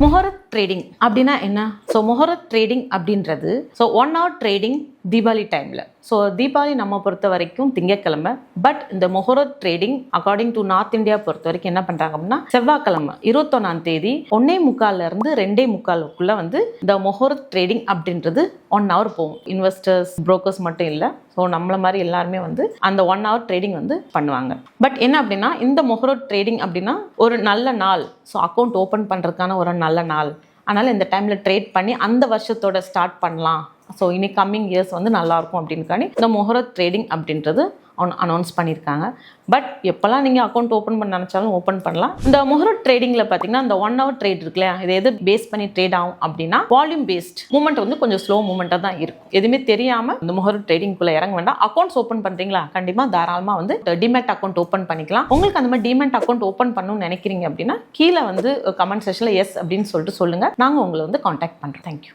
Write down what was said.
முஹூர்த் trading அப்படின்னா என்ன? So Muhurat trading அப்படின்றது ஒன் ஹவர் ட்ரேடிங் தீபாவளி டைமில். ஸோ தீபாவளி நம்ம பொறுத்த வரைக்கும் திங்கட்கிழமை. பட் இந்த Muhurat trading according to North India பொறுத்த வரைக்கும் என்ன பண்ணுறாங்க அப்படின்னா செவ்வாய்க்கிழமை 21ஆம் தேதி 1:45 2:45 இந்த முஹூர்த் ட்ரேடிங் அப்படின்றது 1 ஹவர் போகும். இன்வெஸ்டர்ஸ் புரோக்கர்ஸ் மட்டும் இல்லை, ஸோ நம்மள மாதிரி எல்லாருமே அந்த 1 ஹவர் ட்ரேடிங் பண்ணுவாங்க. பட் என்ன அப்படின்னா இந்த முஹூர்த் ட்ரேடிங் அப்படின்னா ஒரு நல்ல நாள், ஸோ அக்கௌண்ட் ஓப்பன் பண்ணுறதுக்கான ஒரு நல்ல நாள். அதனால் இந்த டைமில் ட்ரேட் பண்ணி அந்த வருஷத்தோட ஸ்டார்ட் பண்ணலாம். ஸோ இனி கம்மிங் இயர்ஸ் நல்லாயிருக்கும் அப்படின்னுக்காண்டி இந்த முஹூர்த் ட்ரேடிங் அப்படின்றது அனௌன்ஸ் பண்ணியிருக்காங்க. பட் எப்போல்லாம் நீங்கள் அக்கௌண்ட் ஓப்பன் பண்ண நினச்சாலும் ஓப்பன் பண்ணலாம். இந்த முஹூர்த் ட்ரேடிங்கில் பார்த்தீங்கன்னா இந்த 1 ஹவர் ட்ரேட் இருக்கு இல்லையா, இது எது பேஸ் பண்ணி ட்ரேட் ஆகும் அப்படின்னா வால்யூம் பேஸ்ட் மூவ்மெண்ட் கொஞ்சம் ஸ்லோ மூவ்மெண்ட்டாக தான் இருக்கும். எதுவுமே தெரியாமல் இந்த முஹூர்த் ட்ரேடிங்குள்ளே இறங்க வேண்டாம். அக்கௌண்ட்ஸ் ஓப்பன் பண்ணுறீங்களா, கண்டிப்பாக தாராளமாக டிமேட் அக்கௌண்ட் ஓப்பன் பண்ணிக்கலாம். உங்களுக்கு அந்த மாதிரி டிமேட் அக்கௌண்ட் ஓப்பன் பண்ணணும்னு நினைக்கிறீங்க அப்படின்னா கீழே கமெண்ட் செக்ஷனில் எஸ் அப்படின்னு சொல்லிட்டு சொல்லுங்கள். நாங்கள் உங்களை காண்டாக்ட் பண்ணுறோம். தேங்க்யூ.